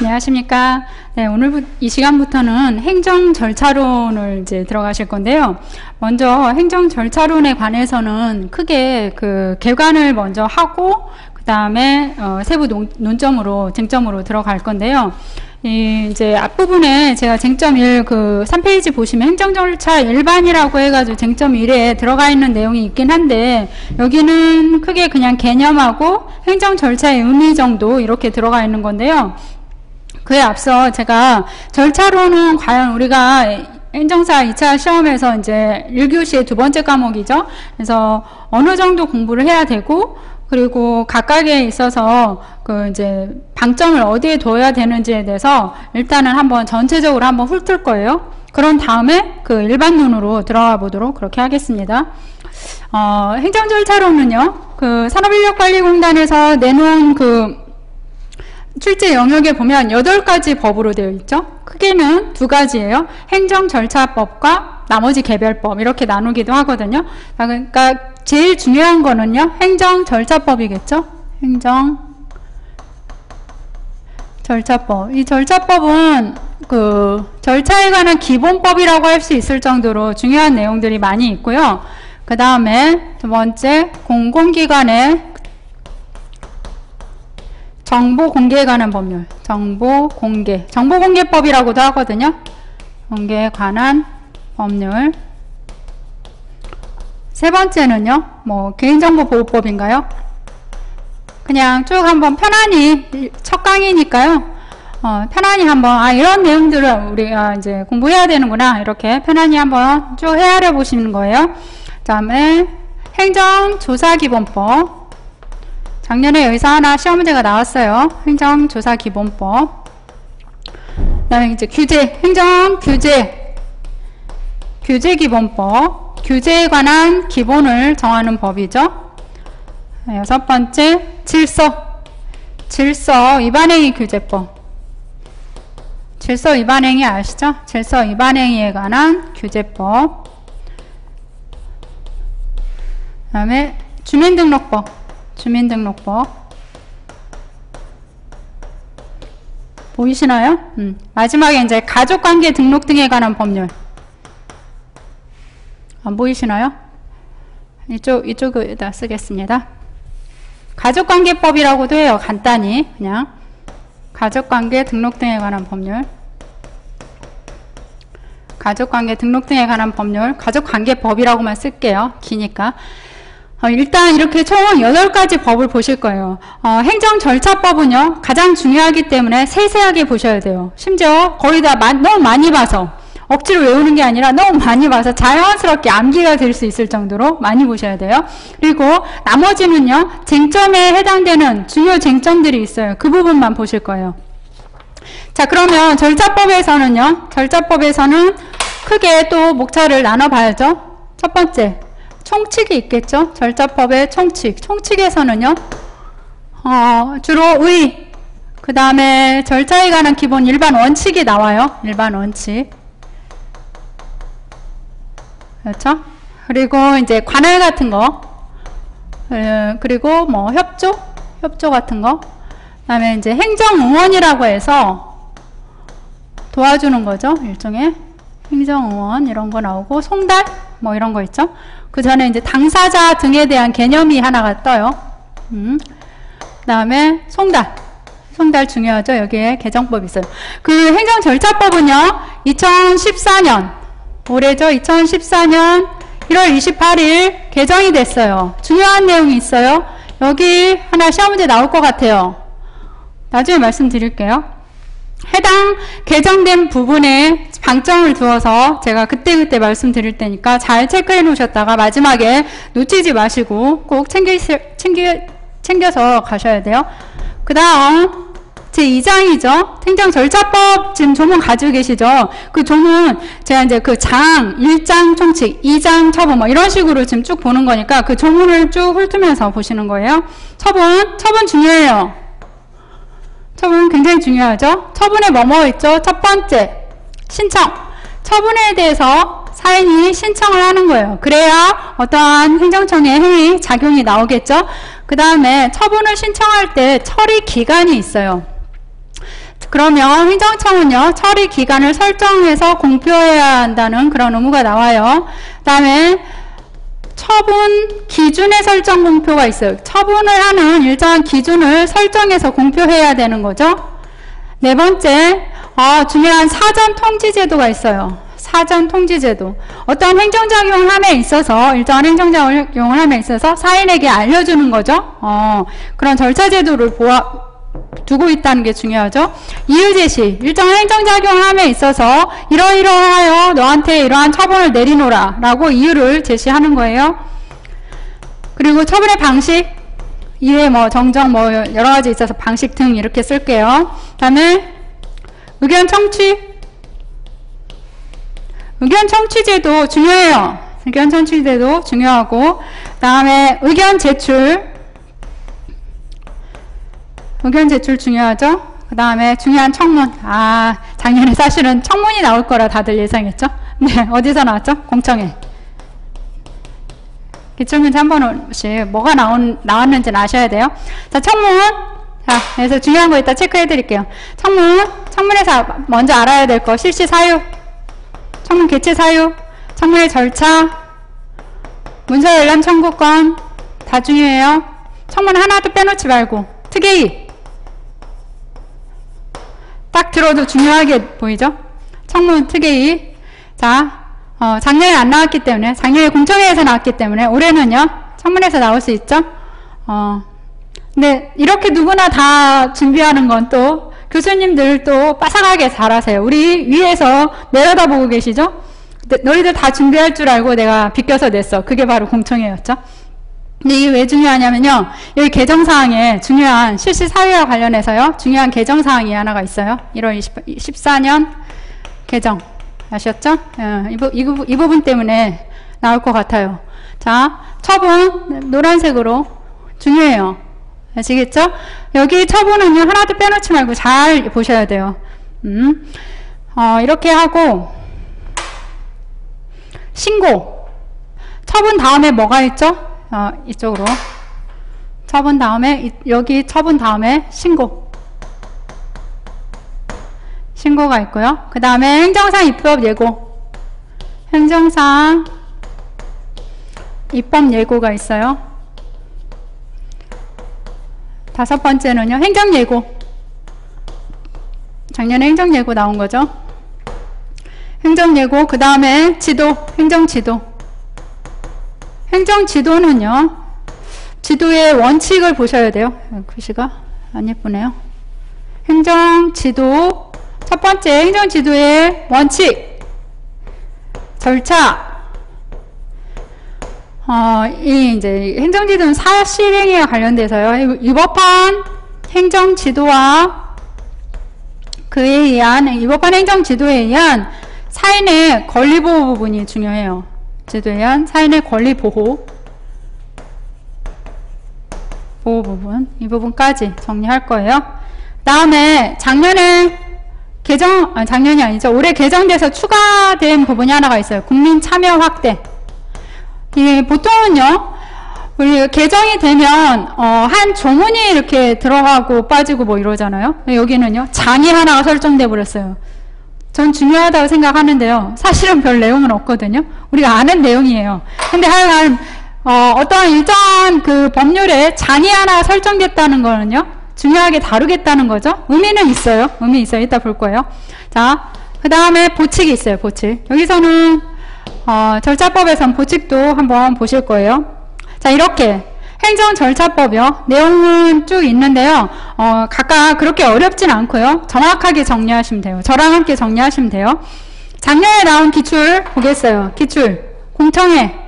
안녕하십니까. 네, 오늘 이 시간부터는 행정 절차론을 이제 들어가실 건데요. 먼저 행정 절차론에 관해서는 크게 그 개관을 먼저 하고 그 다음에 세부 논점으로 쟁점으로 들어갈 건데요. 이제 앞부분에 제가 쟁점 1 그 3페이지 보시면 행정 절차 일반이라고 해가지고 쟁점 1에 들어가 있는 내용이 있긴 한데 여기는 크게 그냥 개념하고 행정 절차의 의미 정도 이렇게 들어가 있는 건데요. 그에 앞서 제가 절차론은 과연 우리가 행정사 2차 시험에서 이제 1교시의 두 번째 과목이죠. 그래서 어느 정도 공부를 해야 되고 그리고 각각에 있어서 그 이제 방점을 어디에 둬야 되는지에 대해서 일단은 한번 전체적으로 한번 훑을 거예요. 그런 다음에 그 일반론으로 들어가 보도록 그렇게 하겠습니다. 행정절차론은요, 그 산업인력관리공단에서 내놓은 그 출제 영역에 보면 8가지 법으로 되어 있죠. 크게는 2가지예요. 행정절차법과 나머지 개별법 이렇게 나누기도 하거든요. 그러니까 제일 중요한 거는요, 행정절차법이겠죠. 행정절차법. 이 절차법은 그 절차에 관한 기본법이라고 할 수 있을 정도로 중요한 내용들이 많이 있고요. 그 다음에 두 번째, 공공기관의 정보 공개에 관한 법률, 정보공개법이라고도 하거든요. 공개에 관한 법률. 세 번째는요, 뭐 개인정보보호법인가요? 그냥 쭉 한번 편안히 첫 강의니까요. 편안히 한번 이런 내용들을 우리가 이제 공부해야 되는구나 이렇게 편안히 한번 쭉 헤아려 보시는 거예요. 그 다음에 행정조사기본법. 작년에 여기서 하나 시험 문제가 나왔어요. 행정조사기본법. 그 다음에 이제 규제, 규제기본법. 규제에 관한 기본을 정하는 법이죠. 6번째, 질서 위반행위 규제법. 질서 위반행위 아시죠? 질서 위반행위에 관한 규제법. 그 다음에 주민등록법. 보이시나요? 마지막에 이제 가족관계 등록 등에 관한 법률. 안 보이시나요? 이쪽에다 쓰겠습니다. 가족관계법이라고도 해요. 간단히 그냥 가족관계 등록 등에 관한 법률. 가족관계 등록 등에 관한 법률. 가족관계법이라고만 쓸게요. 기니까. 일단 이렇게 총 8가지 법을 보실 거예요. 행정절차법은요, 가장 중요하기 때문에 세세하게 보셔야 돼요. 심지어 거의 다 너무 많이 봐서, 억지로 외우는 게 아니라 너무 많이 봐서 자연스럽게 암기가 될 수 있을 정도로 많이 보셔야 돼요. 그리고 나머지는요, 쟁점에 해당되는 중요 쟁점들이 있어요. 그 부분만 보실 거예요. 자, 그러면 절차법에서는 크게 또 목차를 나눠봐야죠. 첫 번째. 총칙이 있겠죠? 절차법의 총칙. 총칙에서는요, 주로 그 다음에 절차에 관한 기본 일반 원칙이 나와요. 일반 원칙. 그렇죠? 그리고 이제 관할 같은 거, 그리고 뭐 협조 같은 거, 그 다음에 이제 행정응원이라고 해서 도와주는 거죠. 일종의 행정응원 이런 거 나오고, 송달 뭐 이런 거 있죠. 그 전에 이제 당사자 등에 대한 개념이 하나가 떠요. 그 다음에 송달 중요하죠. 여기에 개정법이 있어요. 그 행정절차법은요, 2014년, 올해죠. 2014년 1월 28일 개정이 됐어요. 중요한 내용이 있어요. 여기 하나 시험 문제 나올 것 같아요. 나중에 말씀드릴게요. 해당 개정된 부분에 방점을 두어서 제가 그때그때 말씀드릴 테니까 잘 체크해 놓으셨다가 마지막에 놓치지 마시고 꼭 챙겨서 가셔야 돼요. 그 다음 제2장이죠. 행정절차법 지금 조문 가지고 계시죠? 그 조문 제가 이제 그 1장 총칙, 2장 처분 뭐 이런 식으로 지금 쭉 보는 거니까 그 조문을 쭉 훑으면서 보시는 거예요. 처분 중요해요. 처분 굉장히 중요하죠. 처분에 뭐뭐 있죠? 첫 번째, 신청. 처분에 대해서 사인이 신청을 하는 거예요. 그래야 어떠한 행정청의 행위, 작용이 나오겠죠. 그 다음에 처분을 신청할 때 처리 기간이 있어요. 그러면 행정청은요, 처리 기간을 설정해서 공표해야 한다는 그런 의무가 나와요. 그 다음에 처분 기준의 설정 공표가 있어요. 처분을 하는 일정한 기준을 설정해서 공표해야 되는 거죠. 네 번째, 중요한 사전 통지 제도가 있어요. 사전 통지 제도. 어떤 행정작용을 함에 있어서, 일정한 행정작용을 함에 있어서 사인에게 알려주는 거죠. 그런 절차 제도를 두고 있다는 게 중요하죠. 이유 제시. 일정한 행정작용을 함에 있어서 이러이러하여 너한테 이러한 처분을 내리노라 라고 이유를 제시하는 거예요. 그리고 처분의 방식, 이외에 정정 여러 가지 있어서 방식 등 이렇게 쓸게요. 그 다음에 의견 청취. 의견 청취제도 중요해요. 의견 청취제도 중요하고, 그 다음에 의견 제출. 의견 제출 중요하죠. 그 다음에 중요한 청문. 작년에 사실은 청문이 나올 거라 다들 예상했죠. 네, 어디서 나왔죠? 공청회. 기출문제 한 번씩 뭐가 나왔는지는 아셔야 돼요. 자, 청문. 자, 그래서 중요한 거 이따 체크해 드릴게요. 청문에서 먼저 알아야 될 거. 실시 사유. 청문 개최 사유. 청문의 절차. 문서 열람 청구권. 다 중요해요. 청문 하나도 빼놓지 말고. 특이의. 딱 들어도 중요하게 보이죠? 청문 특이의. 자, 작년에 안 나왔기 때문에, 작년에 공청회에서 나왔기 때문에, 올해는요, 청문회에서 나올 수 있죠? 근데 이렇게 누구나 다 준비하는 건 또, 교수님들 또 빠삭하게 잘하세요. 우리 위에서 내려다보고 계시죠? 너희들 다 준비할 줄 알고 내가 비껴서 냈어. 그게 바로 공청회였죠? 근데 이게 왜 중요하냐면요. 여기 개정사항에 중요한 실시 사유와 관련해서요. 중요한 개정사항이 하나가 있어요. 1월 14년 개정. 아셨죠? 이 부분 때문에 나올 것 같아요. 자, 처분 노란색으로 중요해요. 아시겠죠? 여기 처분은요. 하나도 빼놓지 말고 잘 보셔야 돼요. 이렇게 하고 신고. 처분 다음에 뭐가 있죠? 이쪽으로. 처분 다음에, 여기 처분 다음에 신고. 신고가 있고요. 그 다음에 행정상 입법 예고. 행정상 입법 예고가 있어요. 다섯 번째는요. 행정 예고. 작년에 행정 예고 나온 거죠. 행정 예고. 그 다음에 지도. 행정 지도. 행정 지도는요. 지도의 원칙을 보셔야 돼요. 글씨가 안 예쁘네요. 행정 지도. 첫 번째 행정 지도의 원칙. 절차. 이제 행정 지도는 사실행위와 관련돼서요. 위법한 행정 지도와 그에 의한 위법한 행정 지도에 의한 사인의 권리 보호 부분이 중요해요. 지도에 의한 사인의 권리 보호 부분, 이 부분까지 정리할 거예요. 다음에 작년에 작년이 아니죠. 올해 개정돼서 추가된 부분이 하나가 있어요. 국민 참여 확대. 이게 보통은요, 우리 개정이 되면 한 조문이 이렇게 들어가고 빠지고 뭐 이러잖아요. 여기는요, 장이 하나가 설정돼 버렸어요. 전 중요하다고 생각하는데요. 사실은 별 내용은 없거든요. 우리가 아는 내용이에요. 근데 하여간 어떠한 일정한 그 법률에 장이 하나 설정됐다는 거는요, 중요하게 다루겠다는 거죠. 의미는 있어요. 의미 있어요. 이따 볼 거예요. 자, 그 다음에 보칙이 있어요. 보칙. 여기서는 절차법에선 보칙도 한번 보실 거예요. 자, 이렇게 행정절차법이요. 내용은 쭉 있는데요. 각각 그렇게 어렵진 않고요. 정확하게 정리하시면 돼요. 저랑 함께 정리하시면 돼요. 작년에 나온 기출 보겠어요. 기출. 공청회.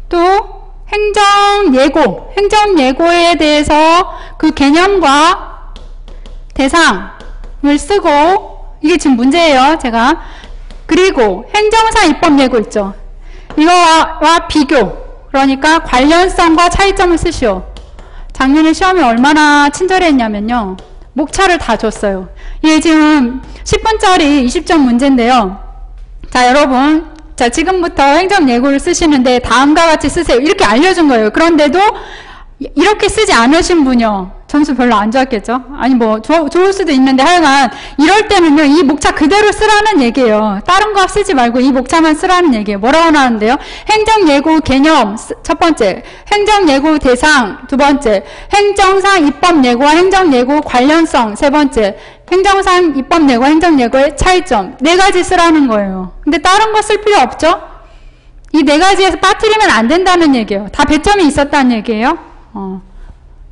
또 행정예고. 행정예고에 대해서 그 개념과 대상을 쓰고, 이게 지금 문제예요. 제가. 그리고 행정사 입법예고 있죠. 이거와 비교. 그러니까 관련성과 차이점을 쓰시오. 작년에 시험이 얼마나 친절했냐면요. 목차를 다 줬어요. 이게 지금 10분짜리 20점 문제인데요. 자, 여러분. 자, 지금부터 행정예고를 쓰시는데 다음과 같이 쓰세요. 이렇게 알려준 거예요. 그런데도 이렇게 쓰지 않으신 분이요. 점수 별로 안 좋았겠죠? 아니, 뭐, 좋을 수도 있는데 하여간, 이럴 때는요, 이 목차 그대로 쓰라는 얘기예요. 다른 거 쓰지 말고 이 목차만 쓰라는 얘기예요. 뭐라고 나오는데요? 행정예고 개념, 첫 번째. 행정예고 대상, 두 번째. 행정상 입법예고와 행정예고 관련성, 세 번째. 행정상 입법예고와 행정예고의 차이점. 네 가지 쓰라는 거예요. 근데 다른 거 쓸 필요 없죠? 이 네 가지에서 빠뜨리면 안 된다는 얘기예요. 다 배점이 있었다는 얘기예요.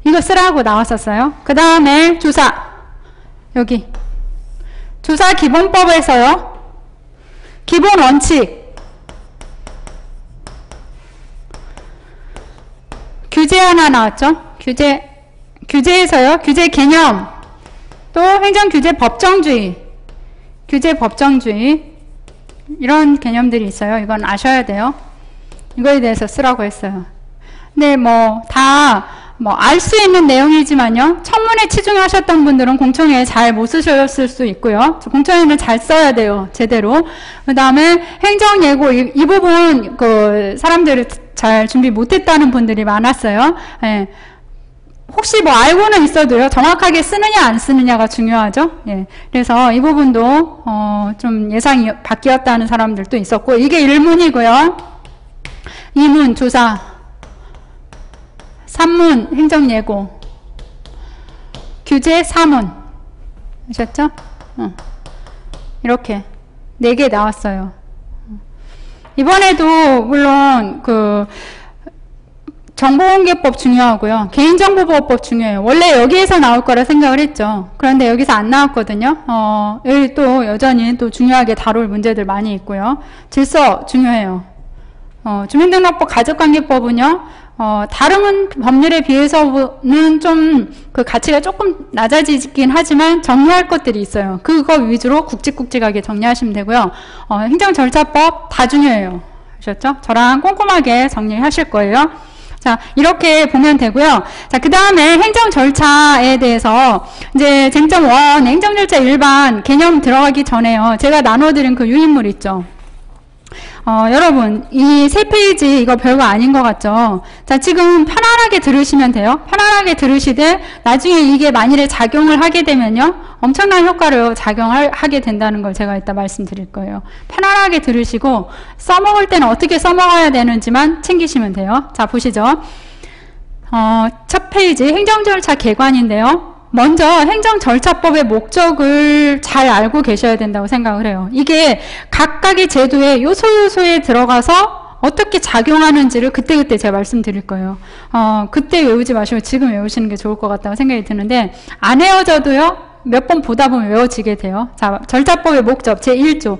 이거 쓰라고 나왔었어요. 그 다음에 주사. 여기. 주사 기본법에서요. 기본 원칙. 규제 하나 나왔죠. 규제에서요. 규제 개념. 또 행정규제 법정주의. 규제 법정주의. 이런 개념들이 있어요. 이건 아셔야 돼요. 이거에 대해서 쓰라고 했어요. 근데 알 수 있는 내용이지만요. 청문회 치중하셨던 분들은 공청회에 잘 못 쓰셨을 수 있고요. 공청회는 잘 써야 돼요. 제대로. 그 다음에 행정예고, 이 부분, 사람들이 잘 준비 못했다는 분들이 많았어요. 예. 혹시 뭐 알고는 있어도요. 정확하게 쓰느냐 안 쓰느냐가 중요하죠. 예. 그래서 이 부분도, 좀 예상이 바뀌었다는 사람들도 있었고, 이게 1문이고요. 2문 조사. 3문 행정예고. 규제 4문. 아셨죠? 이렇게 4개 나왔어요. 이번에도 물론 정보공개법 중요하고요. 개인정보보호법 중요해요. 원래 여기에서 나올 거라 생각을 했죠. 그런데 여기서 안 나왔거든요. 여기 또 여전히 또 중요하게 다룰 문제들 많이 있고요. 질서 중요해요. 주민등록법 가족관계법은요. 다른 법률에 비해서는 좀 그 가치가 조금 낮아지긴 하지만 정리할 것들이 있어요. 그거 위주로 굵직굵직하게 정리하시면 되고요. 행정절차법 다 중요해요. 아셨죠? 저랑 꼼꼼하게 정리하실 거예요. 자, 이렇게 보면 되고요. 자, 그 다음에 행정절차에 대해서 이제 쟁점 1, 행정절차 일반 개념 들어가기 전에요. 제가 나눠드린 그 유인물 있죠. 여러분, 이 3페이지 이거 별거 아닌 것 같죠? 자, 지금 편안하게 들으시면 돼요. 편안하게 들으시되 나중에 이게 만일에 작용을 하게 되면요. 엄청난 효과를 작용하게 된다는 걸 제가 이따 말씀드릴 거예요. 편안하게 들으시고 써먹을 때는 어떻게 써먹어야 되는지만 챙기시면 돼요. 자, 보시죠. 첫 페이지 행정절차 개관인데요. 먼저 행정절차법의 목적을 잘 알고 계셔야 된다고 생각을 해요. 이게 각각의 제도의 요소에 들어가서 어떻게 작용하는지를 그때그때 제가 말씀드릴 거예요. 그때 외우지 마시고 지금 외우시는 게 좋을 것 같다고 생각이 드는데 안 외워져도요. 몇 번 보다 보면 외워지게 돼요. 자, 절차법의 목적 제1조.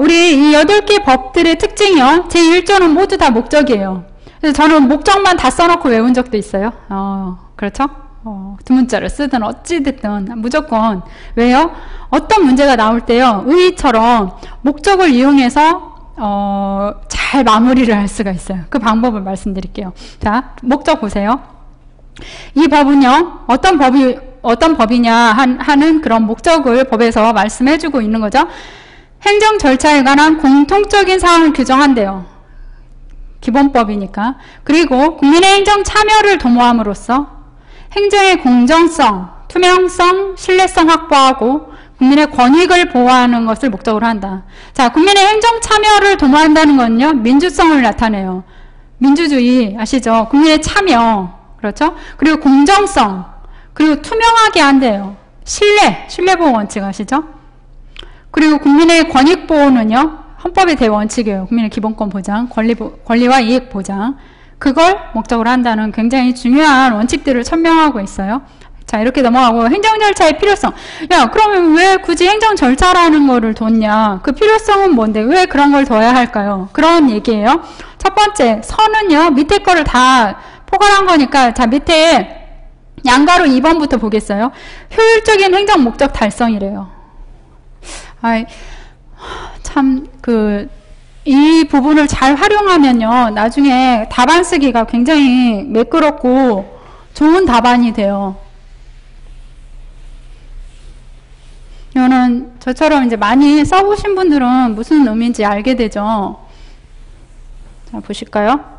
우리 이 8개 법들의 특징이요. 제1조는 모두 다 목적이에요. 그래서 저는 목적만 다 써놓고 외운 적도 있어요. 그렇죠? 두 문자를 쓰든 어찌됐든 무조건. 왜요? 어떤 문제가 나올 때요. 의의처럼 목적을 이용해서 잘 마무리를 할 수가 있어요. 그 방법을 말씀드릴게요. 자, 목적 보세요. 이 법은요. 어떤 법이냐 하는 그런 목적을 법에서 말씀해주고 있는 거죠. 행정 절차에 관한 공통적인 사항을 규정한대요. 기본법이니까. 그리고 국민의 행정 참여를 도모함으로써 행정의 공정성, 투명성, 신뢰성 확보하고 국민의 권익을 보호하는 것을 목적으로 한다. 자, 국민의 행정 참여를 도모한다는 건요. 민주성을 나타내요. 민주주의 아시죠? 국민의 참여. 그렇죠? 그리고 공정성. 그리고 투명하게 한대요. 신뢰보호 원칙 아시죠? 그리고 국민의 권익 보호는요. 헌법의 대원칙이에요. 국민의 기본권 보장, 권리와 이익 보장. 그걸 목적으로 한다는 굉장히 중요한 원칙들을 천명하고 있어요. 자, 이렇게 넘어가고 행정절차의 필요성. 야, 그러면 왜 굳이 행정절차라는 거를 뒀냐? 그 필요성은 뭔데? 왜 그런 걸 둬야 할까요? 그런 얘기예요. 첫 번째, 선은요. 밑에 거를 다 포괄한 거니까 자, 밑에 양가로 2번부터 보겠어요. 효율적인 행정 목적 달성이래요. 이 부분을 잘 활용하면요. 나중에 답안 쓰기가 굉장히 매끄럽고 좋은 답안이 돼요. 이거는 저처럼 이제 많이 써보신 분들은 무슨 의미인지 알게 되죠. 자, 보실까요?